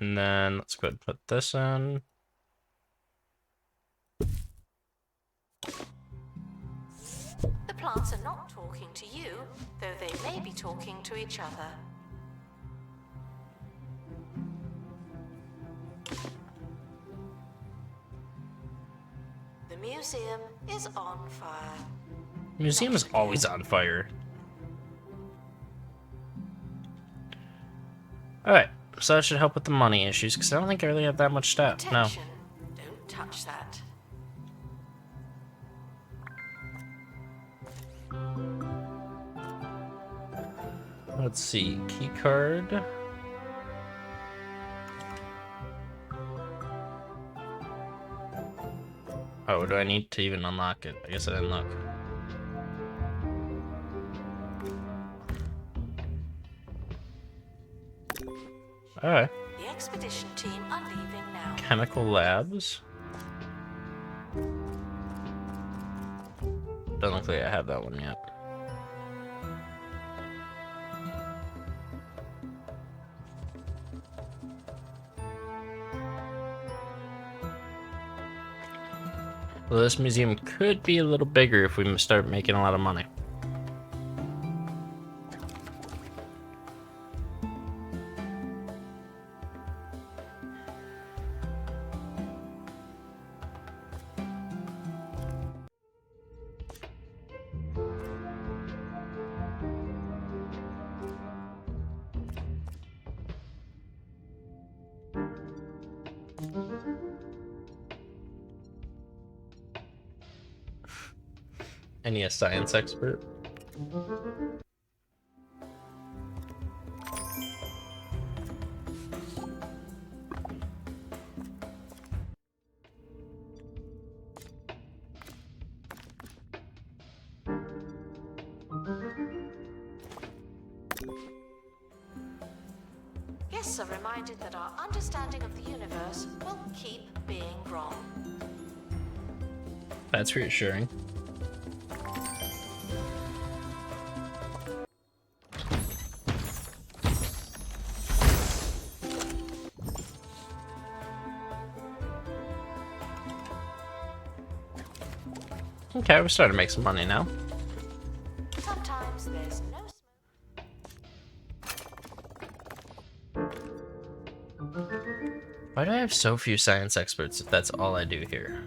And then let's go ahead and put this in. The plants are not talking to you, though they may be talking to each other. The museum is on fire. The museum is always on fire. Alright, so that should help with the money issues, because I don't think I really have that much stuff. Attention. No. Don't touch that. Let's see, key card. Oh, do I need to even unlock it? I guess I didn't look. Alright. The expedition team are leaving now. Chemical labs. Doesn't look like I have that one yet. Well, this museum could be a little bigger if we start making a lot of money. Any a science expert? Guests are reminded that our understanding of the universe will keep being wrong. That's reassuring. Okay, we're starting to make some money now. Sometimes there's no Why do I have so few science experts if that's all I do here?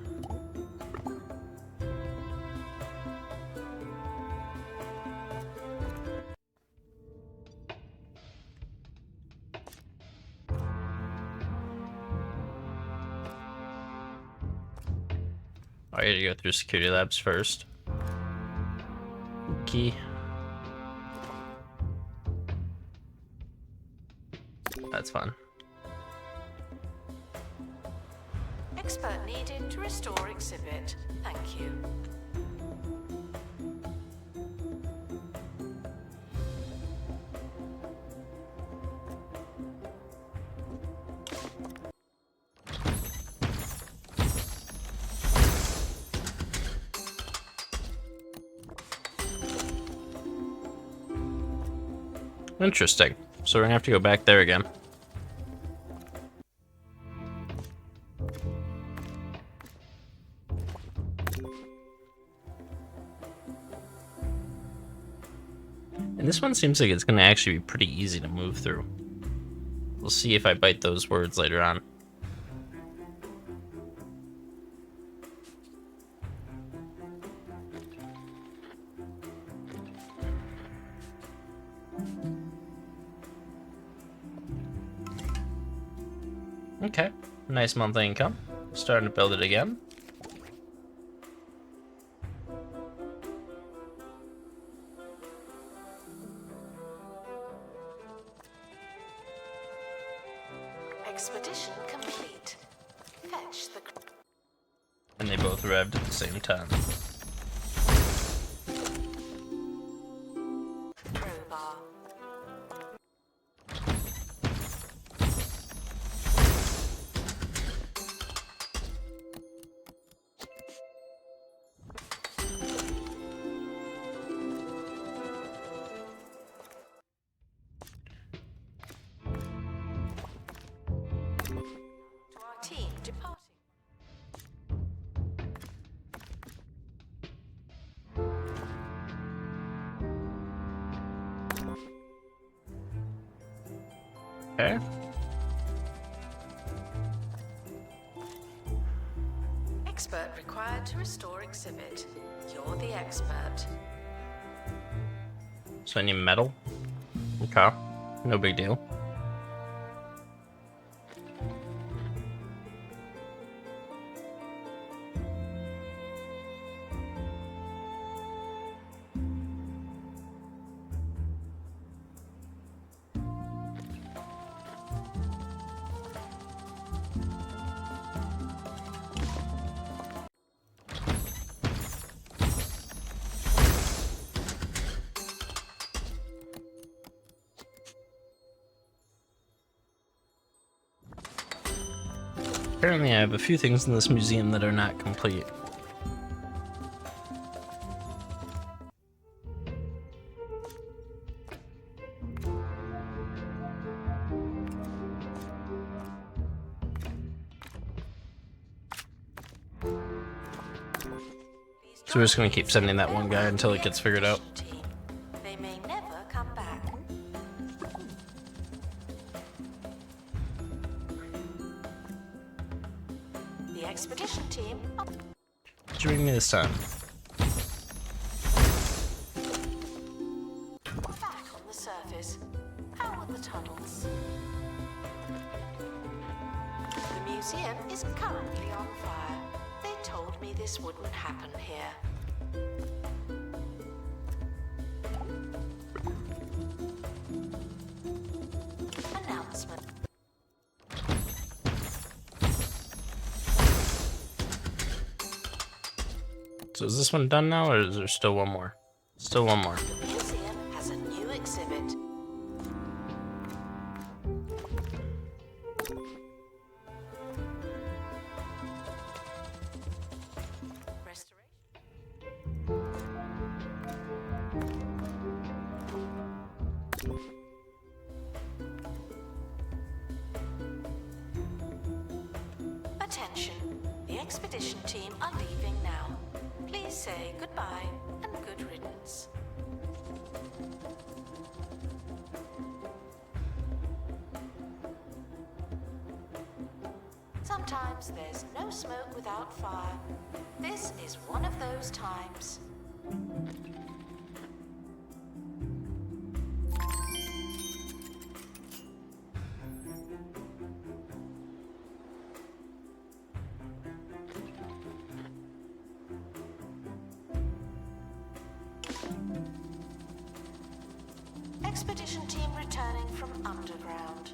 I gotta go through security labs first. Key. That's fun. expert needed to restore exhibit. Thank you. Interesting. So we're gonna have to go back there again. And this one seems like it's gonna actually be pretty easy to move through. We'll see if I bite those words later on. Okay, nice monthly income. Starting to build it again. Expedition complete. Fetch the And they both revved at the same time. crowbar. Okay. Expert required to restore exhibit. You're the expert. So I need metal. Okay. No big deal. Apparently I have a few things in this museum that are not complete. So we're just gonna keep sending that one guy until it gets figured out. They may never come back. The expedition team. Did you bring me this time? Back on the surface. How are the tunnels? The museum is currently on fire. They told me this wouldn't happen here. Announcement. So is this one done now, or is there still one more? Still one more. The museum has a new exhibit. Restoration. Attention. The expedition team are leaving now. Please say goodbye and good riddance. Sometimes there's no smoke without fire. This is one of those times. Expedition team returning from underground.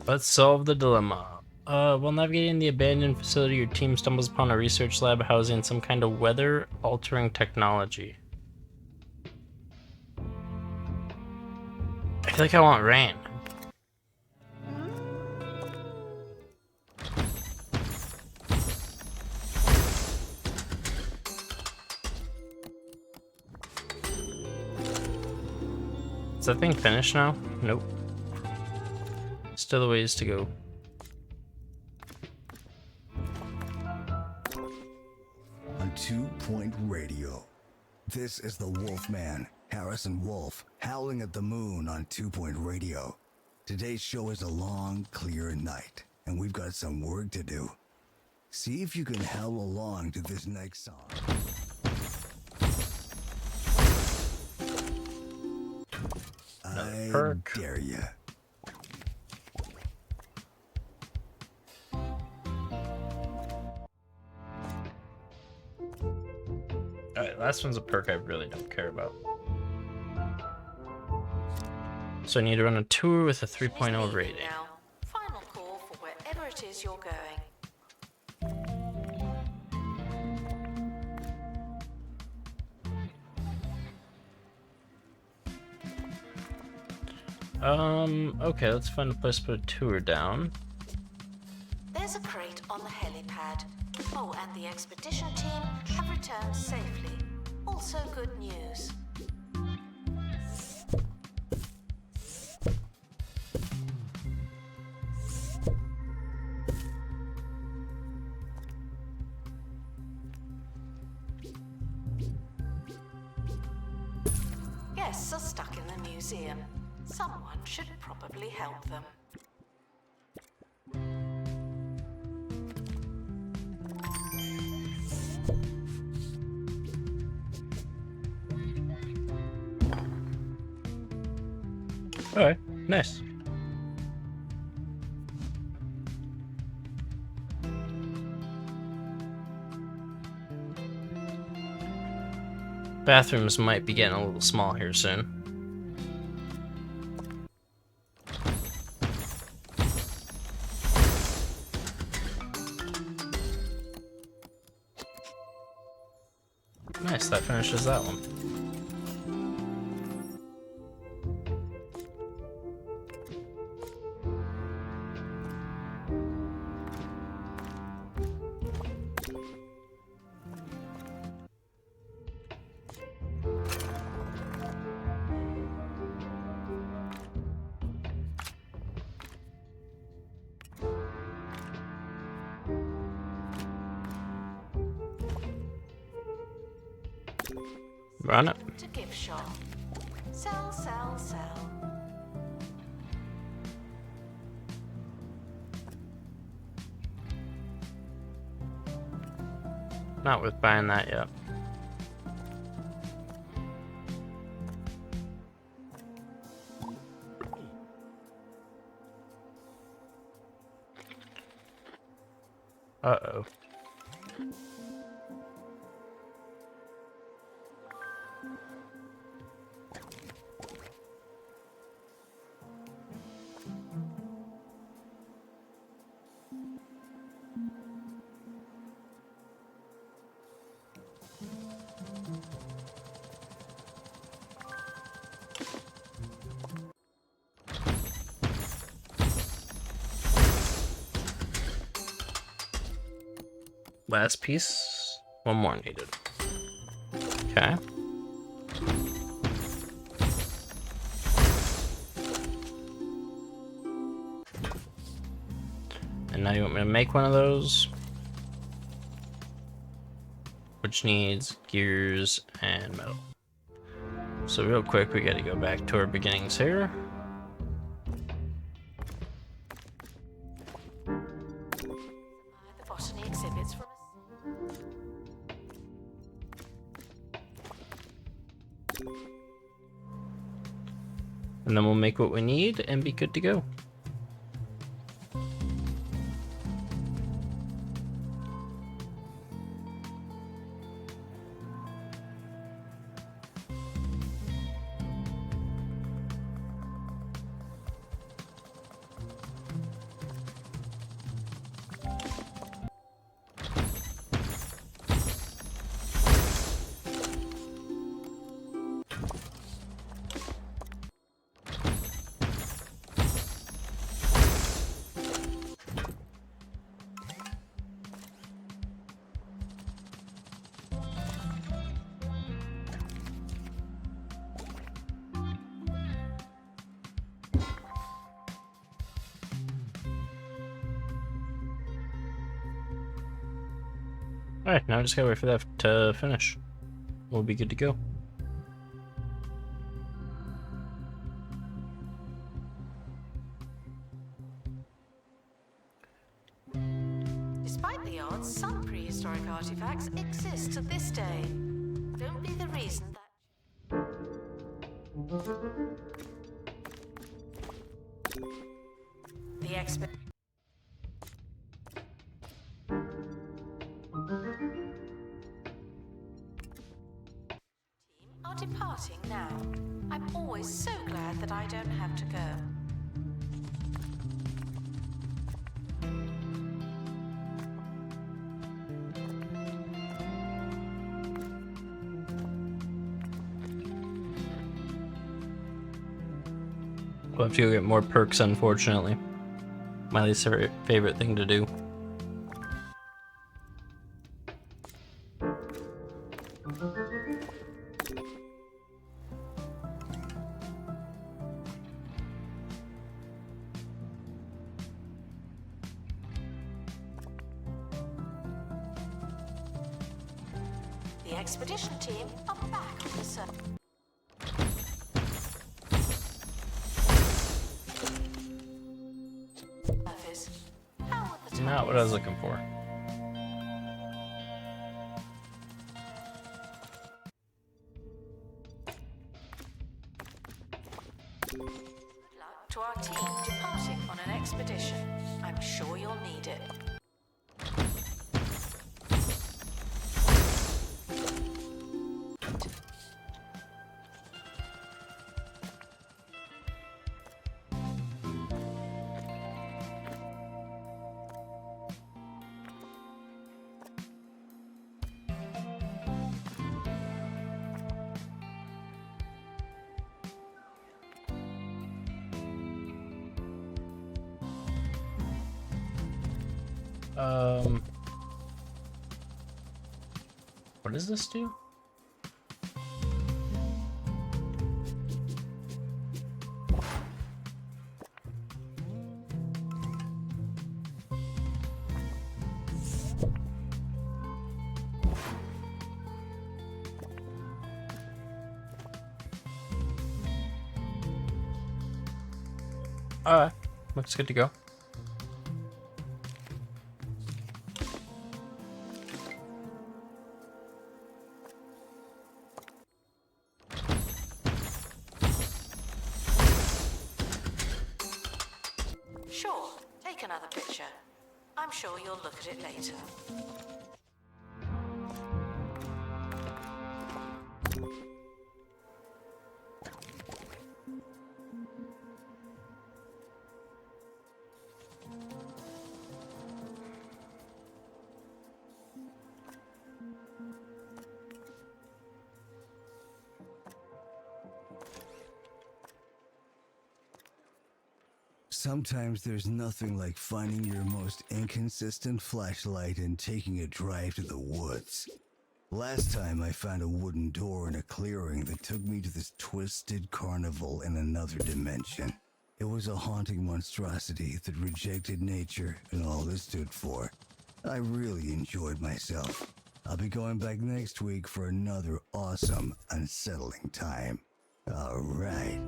Let's solve the dilemma. While navigating the abandoned facility, your team stumbles upon a research lab housing some kind of weather-altering technology. I feel like I want rain. Is that thing finished now? Nope. Still a ways to go. On 2 Point Radio. This is the Wolfman, Harrison Wolf, howling at the moon on 2 Point Radio. Today's show is a long, clear night, and we've got some work to do. See if you can howl along to this next song. I perk. dare ya. Alright, last one's a perk I really don't care about. So I need to run a tour with a 3.0 rating. Now, final call for wherever it is you're going. Okay, let's find a place to put a tour down. There's a crate on the helipad. Oh, and the expedition team have returned safely. Also good news. are stuck in the museum. Someone should probably help them. Alright, nice. Bathrooms might be getting a little small here soon. Nice, that finishes that one. Run it. To gift shop. Sell, sell, sell. Not with buying that yet. Uh-oh. Last piece. One more needed. Okay. And now you want me to make one of those, which needs gears and metal. So real quick, we got to go back to our beginnings here. The botany exhibits from And then we'll make what we need and be good to go. Alright, now I just gotta wait for that to finish. We'll be good to go. Despite the odds, some prehistoric artifacts exist to this day. Don't be the reason that... The expert... are departing now. I'm always so glad that I don't have to go. We'll have to go get more perks, unfortunately. My least favorite thing to do. The expedition team are back on the surface. what I was looking for. Luck to our team departing on an expedition. I'm sure you'll need it. What does this do? Alright, looks good to go. Sure, take another picture. I'm sure you'll look at it later. Sometimes there's nothing like finding your most inconsistent flashlight and taking a drive to the woods. Last time I found a wooden door in a clearing that took me to this twisted carnival in another dimension. It was a haunting monstrosity that rejected nature and all it stood for. I really enjoyed myself. I'll be going back next week for another awesome, unsettling time. All right.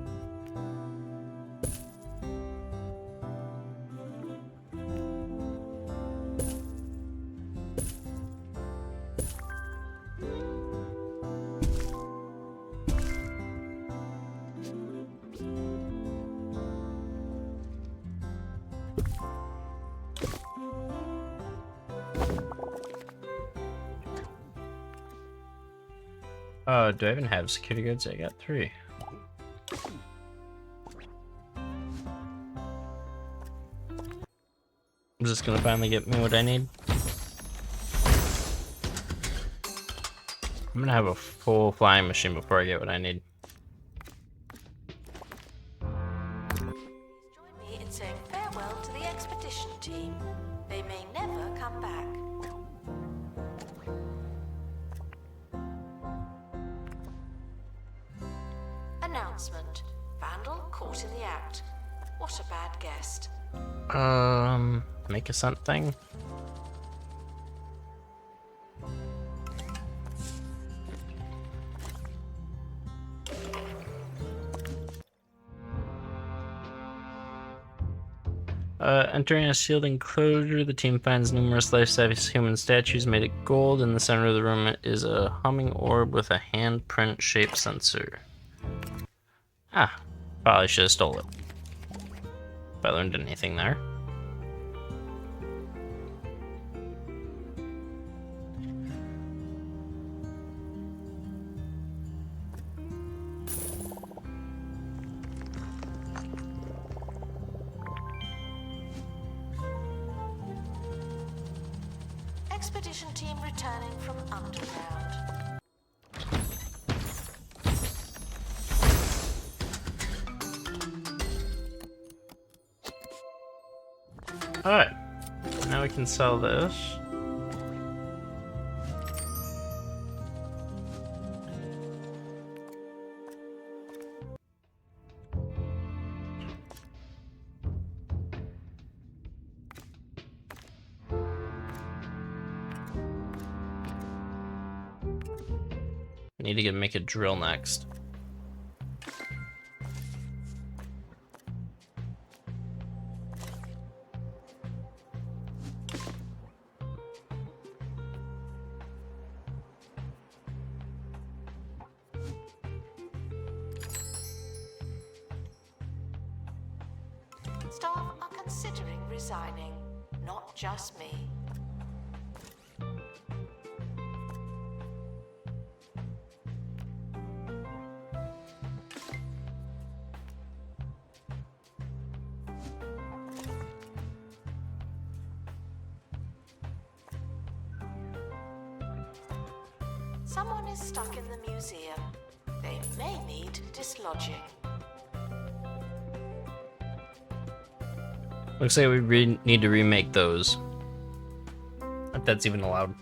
Do I even have security goods? I got 3. Is this gonna finally get me what I need? I'm gonna have a full flying machine before I get what I need. Join me in saying farewell to the expedition team. They may never come back. Announcement. Vandal caught in the act. What a bad guest. Make a something. Entering a sealed enclosure, the team finds numerous life-size human statues made of gold. In the center of the room is a humming orb with a handprint shape sensor. Ah, probably should have stole it. If I learned anything there. Expedition team returning from underground. Alright, now we can sell this. Need to make a drill next. Staff are considering resigning. Not just me. Someone is stuck in the museum. They may need dislodging. Looks like we need to remake those. If that's even allowed.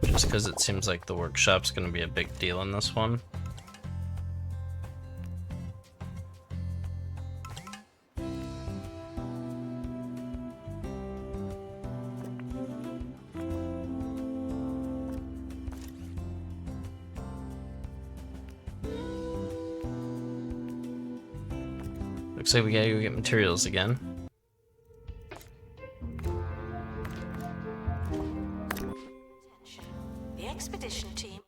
Just because it seems like the workshop's going to be a big deal in this one. Looks like we gotta go get materials again. Attention. The expedition team.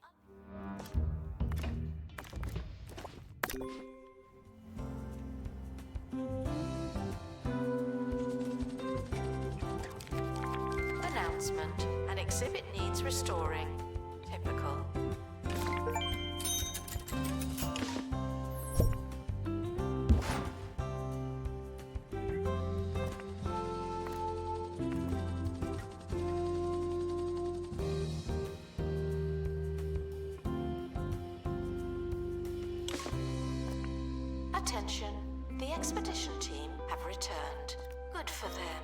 Announcement. An exhibit needs restoring. Typical. Attention. The expedition team have returned. Good for them.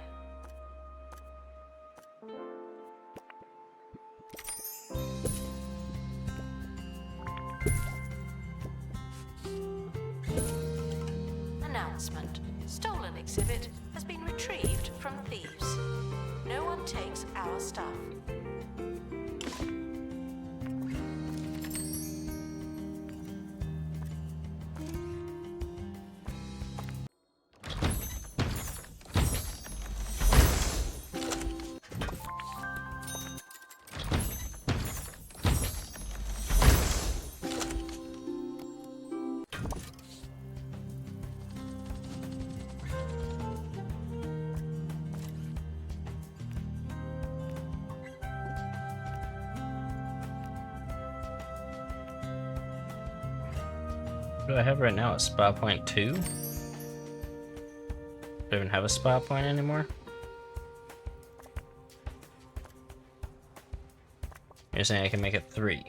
Announcement. Stolen exhibit has been retrieved from thieves. No one takes our stuff. What do I have right now? A spa point 2? Do I even have a spa point anymore? You're saying I can make it 3.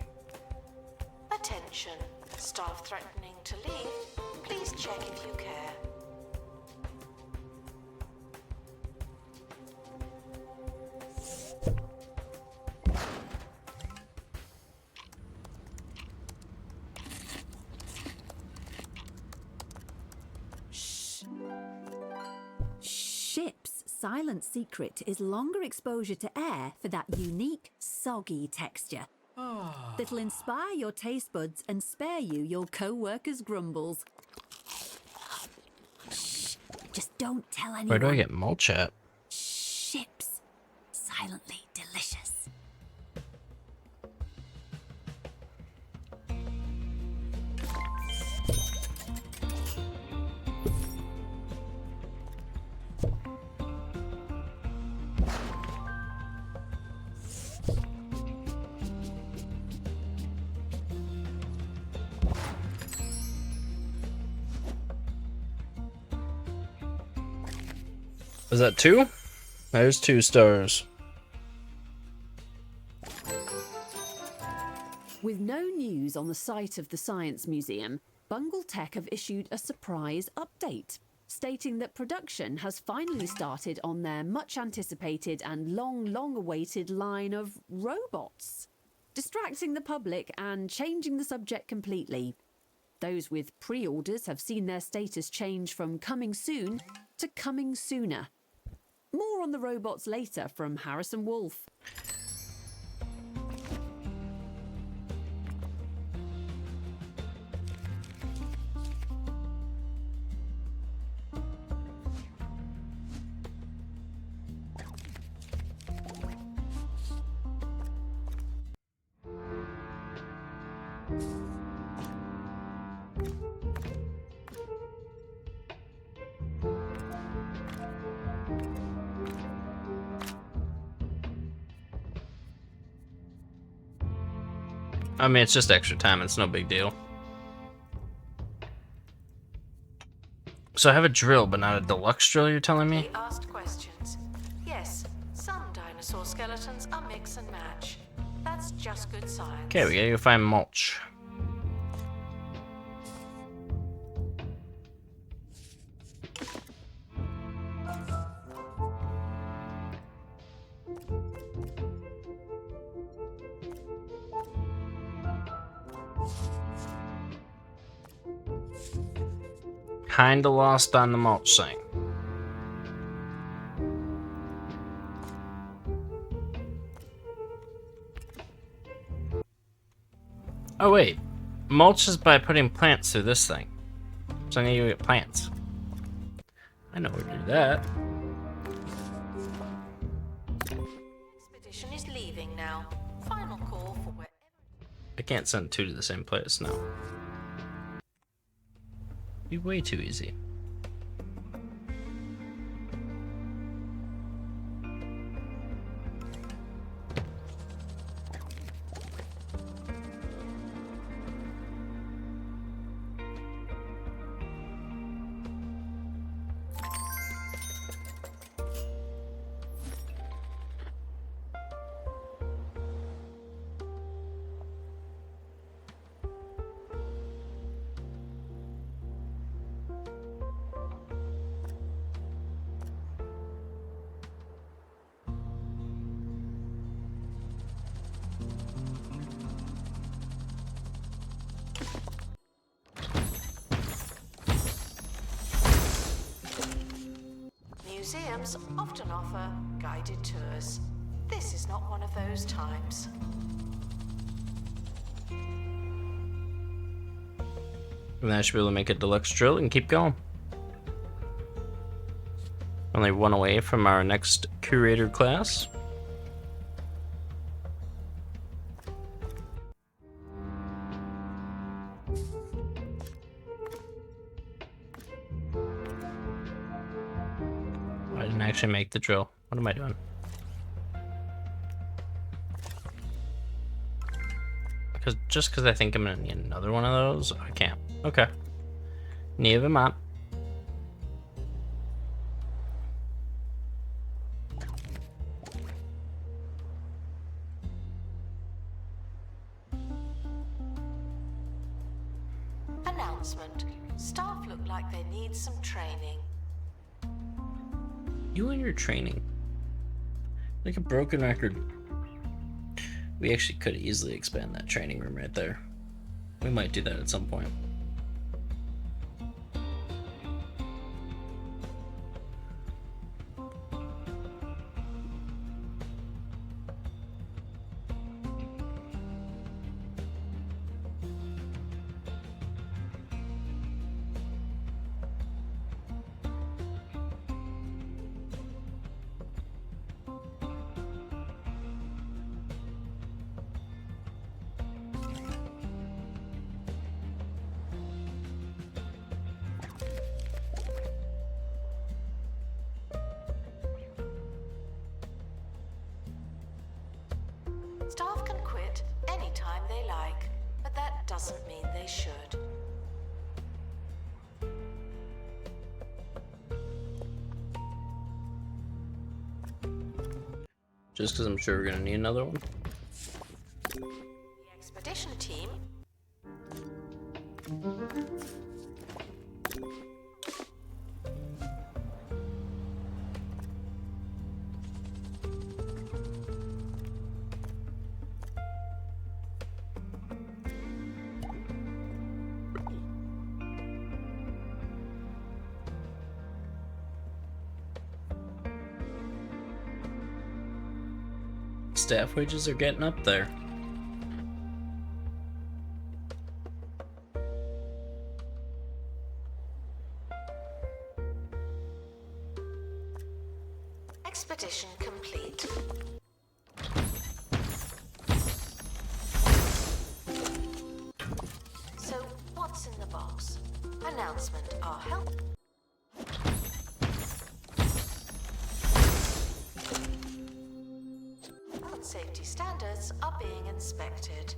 Attention. Staff threatening to leave. Please check if you care. Ship's silent secret is longer exposure to air for that unique, soggy texture that'll inspire your taste buds and spare you your co-workers' grumbles. Shh, just don't tell anyone. Where do I get mulch at? Ship's silently delicious. Was that 2? There's 2 stars. With no news on the site of the Science Museum, Bungle Tech have issued a surprise update, stating that production has finally started on their much-anticipated and long-awaited line of robots, distracting the public and changing the subject completely. Those with pre-orders have seen their status change from coming soon to coming sooner. More on the robots later from Harrison Wolf. I mean, it's just extra time. It's no big deal. So I have a drill, but not a deluxe drill, you're telling me? He asked questions. Yes, some dinosaur skeletons are mix and match. That's just good science. Okay, we gotta go find mulch. Kinda lost on the mulch thing. Oh wait, mulch is by putting plants through this thing. So I need to get plants. I know where to do that. Expedition is leaving now. Final call for wherever. I can't send two to the same place, no. Be way too easy. Museums often offer guided tours. This is not one of those times. And then I should be able to make a deluxe drill and keep going. Only one away from our next curator class. I didn't actually make the drill. What am I doing? Just because I think I'm gonna need another one of those, I can't. Okay. Never mind. Announcement. Staff look like they need some training. You and your training. Like a broken record. We actually could easily expand that training room right there. We might do that at some point. Staff can quit anytime they like, but that doesn't mean they should. Just because I'm sure we're gonna need another one. The expedition team Staff wages are getting up there. expedition complete. So, what's in the box? Announcement, our help. Safety standards are being inspected.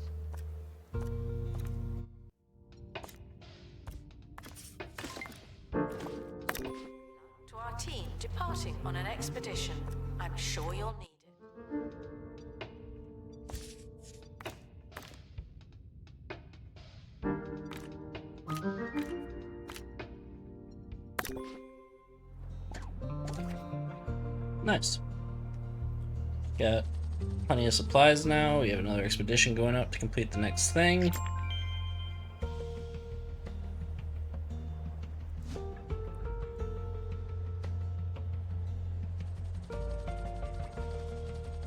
team departing on an expedition. I'm sure you'll need it. Nice. Got plenty of supplies now. We have another expedition going out to complete the next thing.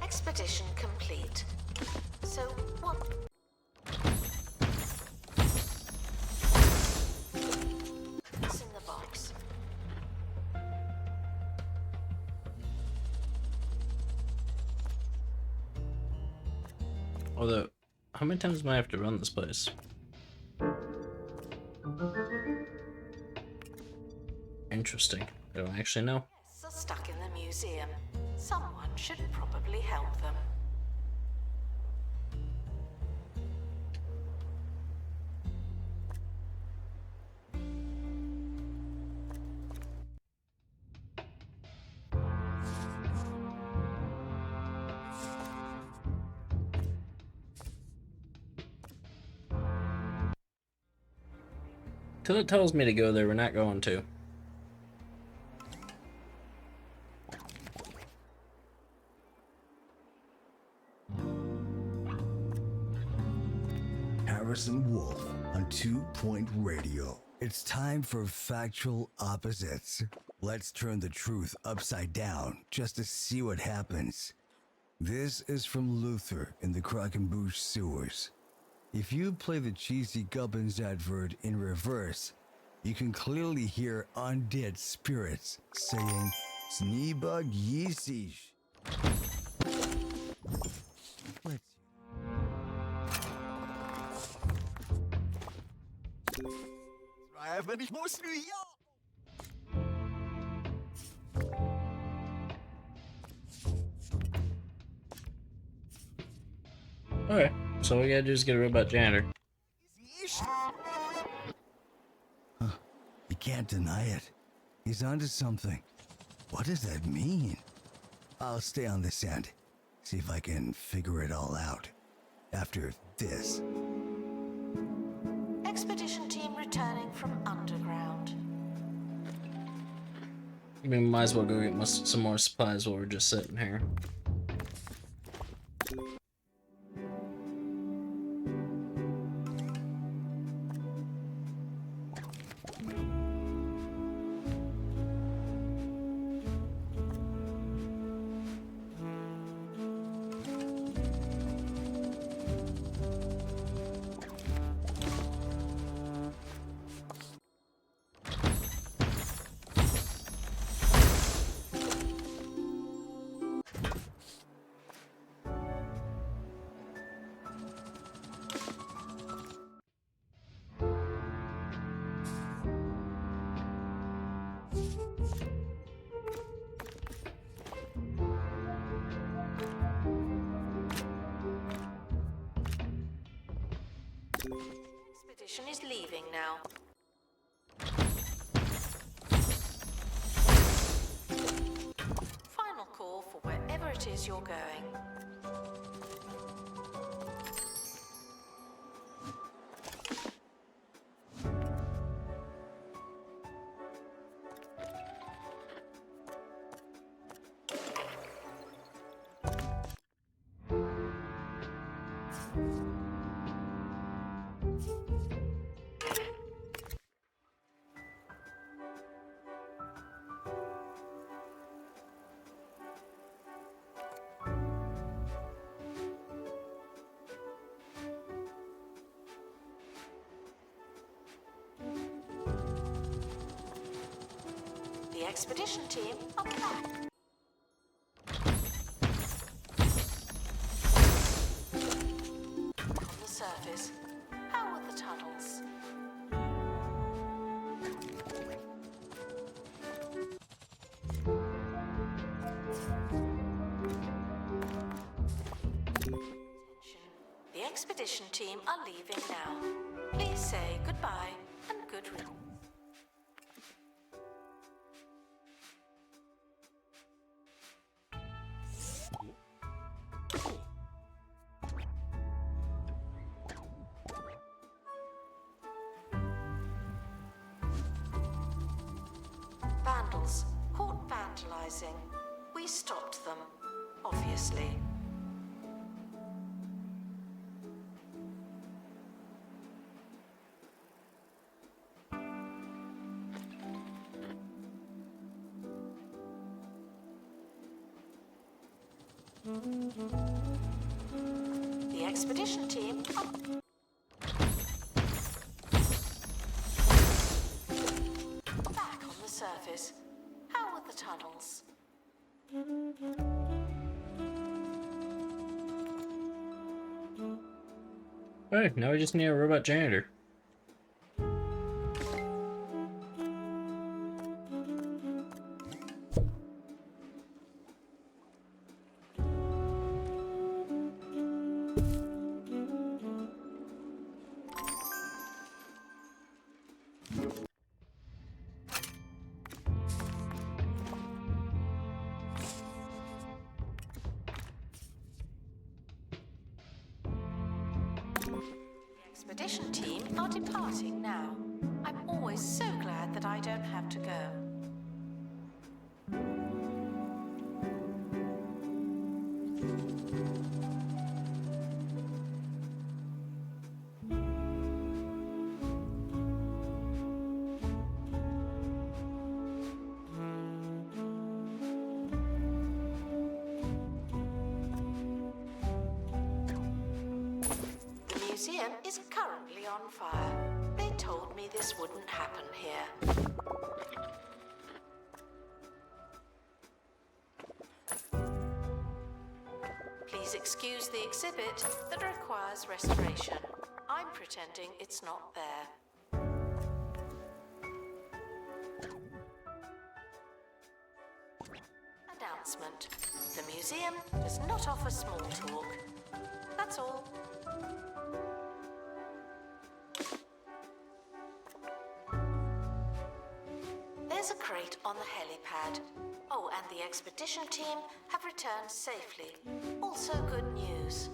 Expedition complete. So, what? What's in the box? Although, how many times do I have to run this place? Interesting. I don't actually know. Guests are stuck in the museum. Someone should probably help them. Till it tells me to go there, we're not going to. Harrison Wolf on 2 Point Radio. It's time for Factual Opposites. Let's turn the truth upside down just to see what happens. This is from Luther in the Krakenbush sewers. If you play the cheesy Gubbins advert in reverse, you can clearly hear undead spirits saying, Sneebug Yeesish. Let's wenn ich muss, ja. Okay, so all we gotta do is get a robot janitor. Huh. You can't deny it. He's onto something. What does that mean? I'll stay on this end. See if I can figure it all out. After this. Expedition team returning from underground. We might as well go get some more supplies while we're just sitting here. Expedition is leaving now. Final call for wherever it is you're going. The expedition team are back. On the surface, how are the tunnels? Attention. The expedition team are leaving now. Please say goodbye and good riddance. tantalizing. We stopped them, obviously. The expedition team. Back on the surface. How are the tunnels? Alright, now we just need a robot janitor. Expedition team are departing now. I'm always so glad that I don't have to go. The museum is currently on fire. They told me this wouldn't happen here. Please excuse the exhibit that requires restoration. I'm pretending it's not there. Announcement. The museum does not offer small talk. That's all. There's a crate on the helipad. Oh, and the expedition team have returned safely. Also good news.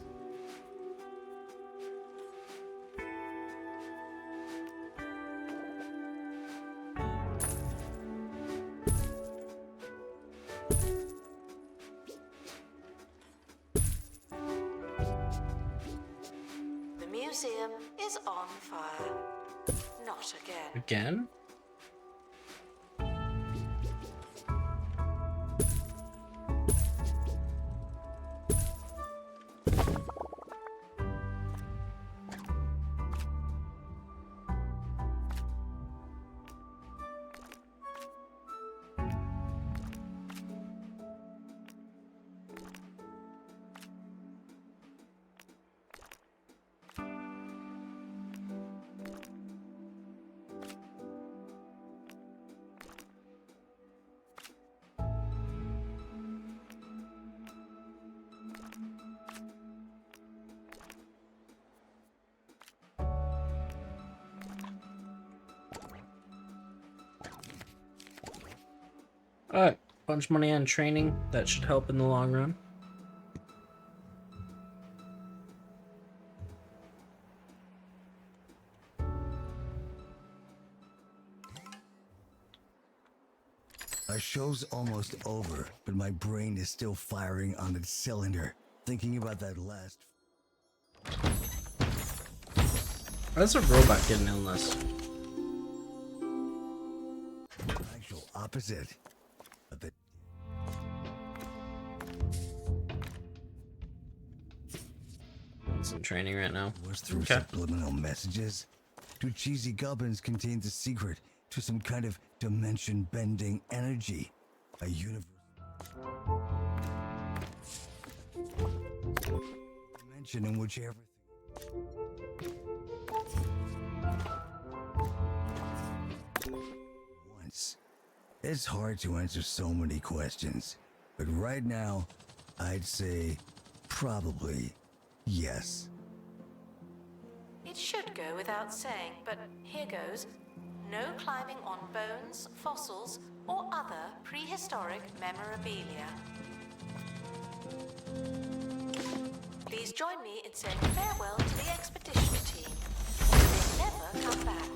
The museum is on fire. Not again. Again? Alright, bunch of money on training. That should help in the long run. Our show's almost over, but my brain is still firing on its cylinder, thinking about that last. That's a robot getting illness. Actual opposite of the. It's in training right now. Was through Okay. subliminal messages? Do cheesy gubbins contain the secret to some kind of dimension-bending energy? A universe. Dimension in which everything. Once. It's hard to answer so many questions, but right now, I'd say probably yes. It should go without saying, but here goes. No climbing on bones, fossils, or other prehistoric memorabilia. Please join me in saying farewell to the expedition team. They never come back.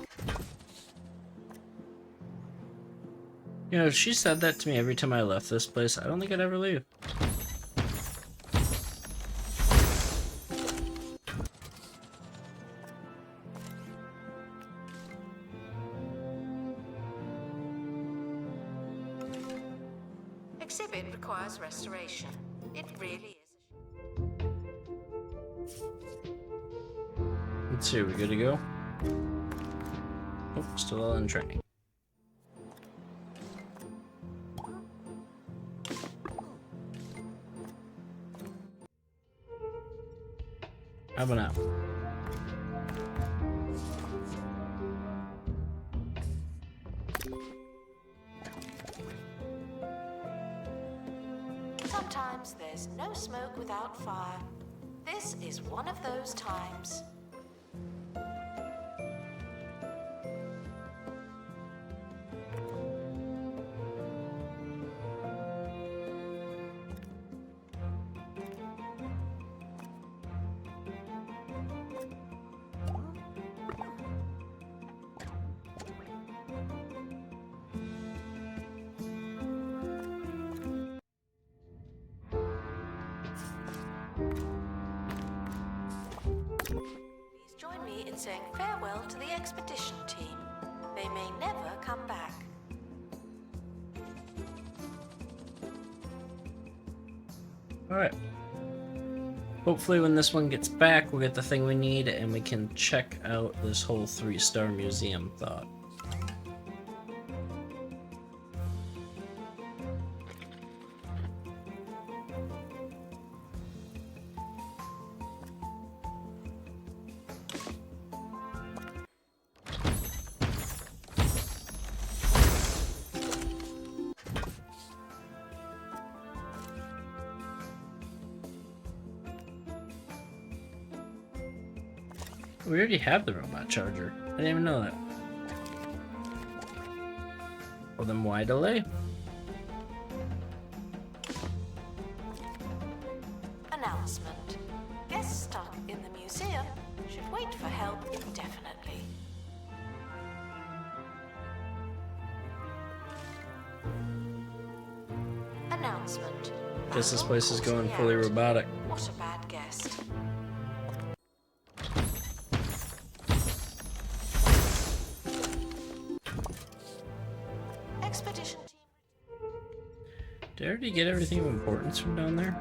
You know, if she said that to me every time I left this place, I don't think I'd ever leave. Exhibit requires restoration. It really is. Let's see, are we good to go? Oh, still all in training. How about now? Sometimes there's no smoke without fire. This is one of those times. Please join me in saying farewell to the expedition team. They may never come back. Alright. Hopefully when this one gets back, we'll get the thing we need and we can check out this whole 3-star museum thought. We already have the robot charger. I didn't even know that. Well, then why delay? Announcement. Guests stuck in the museum should wait for help indefinitely. Announcement. Guess this place is going fully robotic. What a bad guest. Expedition team. Did I already get everything of importance from down there?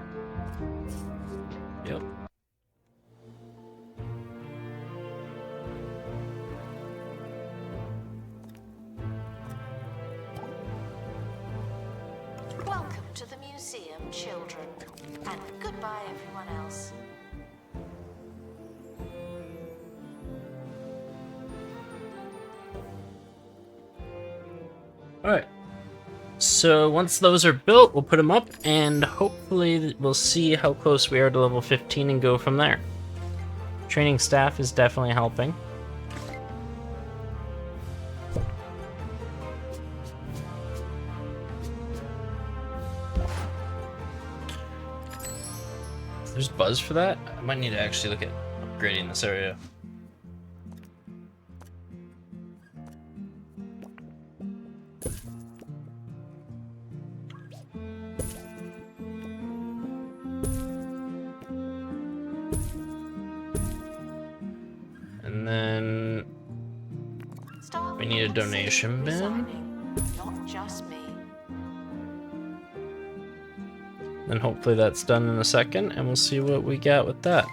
Yep. Welcome to the museum, children. And goodbye, everyone else. Alright. So once those are built, we'll put them up and hopefully we'll see how close we are to level 15 and go from there. Training staff is definitely helping. There's buzz for that? I might need to actually look at upgrading this area. And then we need a donation bin. Not just me. And hopefully that's done in a second, and we'll see what we got with that.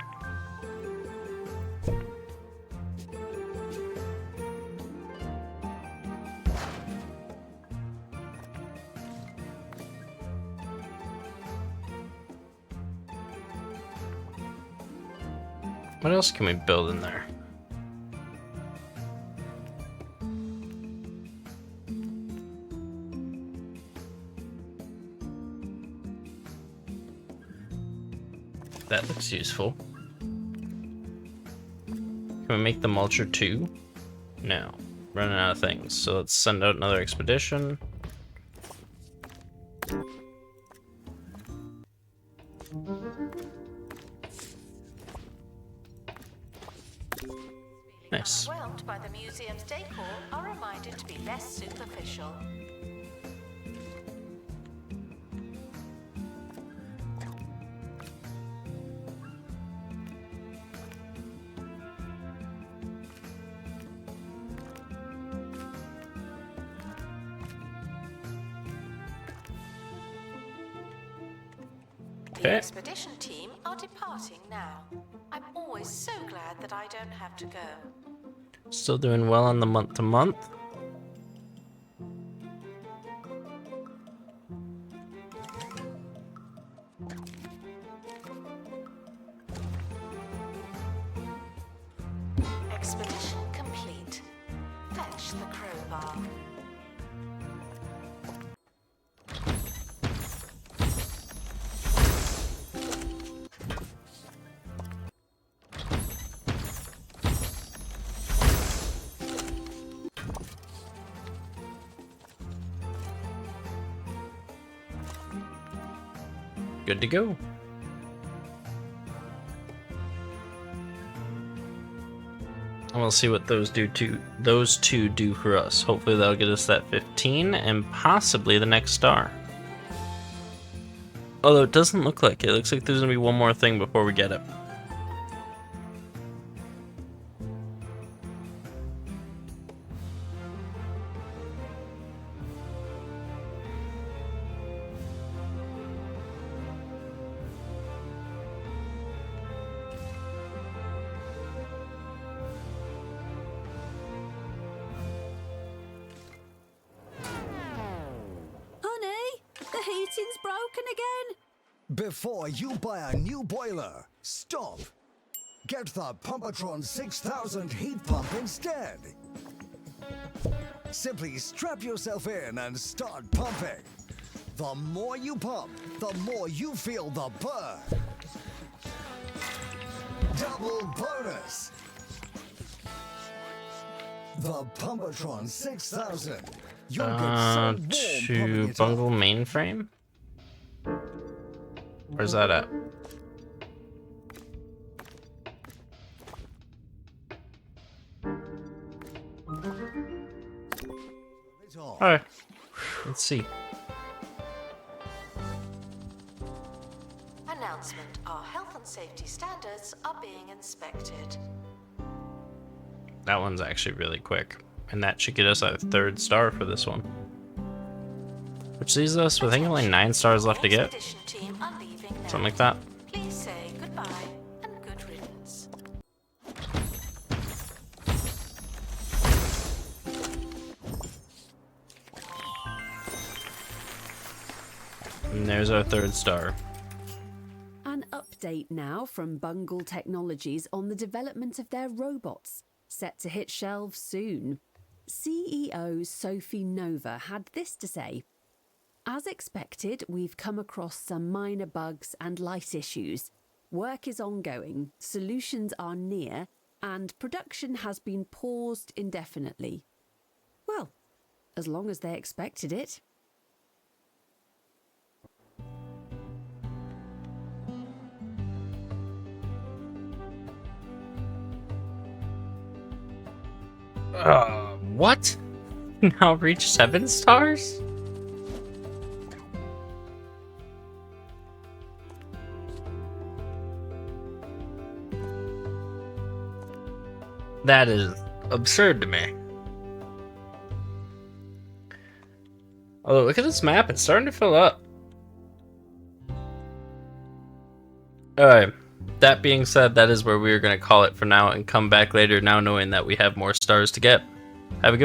What else can we build in there? That looks useful. Can we make the mulcher too? No. Running out of things. So let's send out another expedition. Nice. Overwhelmed by the museum's decor are reminded to be less superficial. The Okay. expedition team are departing now. I'm always so glad that I don't have to go. Still doing well on the month to month. Expedition complete. Fetch the crowbar. Good to go. And we'll see what those two do for us. Hopefully that'll get us that 15 and possibly the next star. Although it doesn't look like it. It looks like there's gonna be one more thing before we get it. Honey, the heating's broken again. Before you buy a new boiler, stop. Get the Pumpatron 6000 heat pump instead. Simply strap yourself in and start pumping. The more you pump, the more you feel the burn. Double bonus. The Pumpatron 6000. You'll get so warm pumping To it up. bungle mainframe? Where's that at? It all. Alright. Let's see. Announcement. Our health and safety standards are being inspected. That one's actually really quick. And that should get us our 3rd star for this one. Which leaves us with I think only 9 stars left to get. Expedition team are leaving now. Something like that. Please say goodbye and good riddance. And there's our 3rd star. An update now from Bungle Technologies on the development of their robots, set to hit shelves soon. CEO Sophie Nova had this to say. As expected, we've come across some minor bugs and light issues. Work is ongoing, solutions are near, and production has been paused indefinitely. Well, as long as they expected it. What? Now reach 7 stars? That is absurd to me. Although, look at this map, it's starting to fill up. Alright, that being said, that is where we're going to call it for now and come back later now knowing that we have more stars to get. Have a good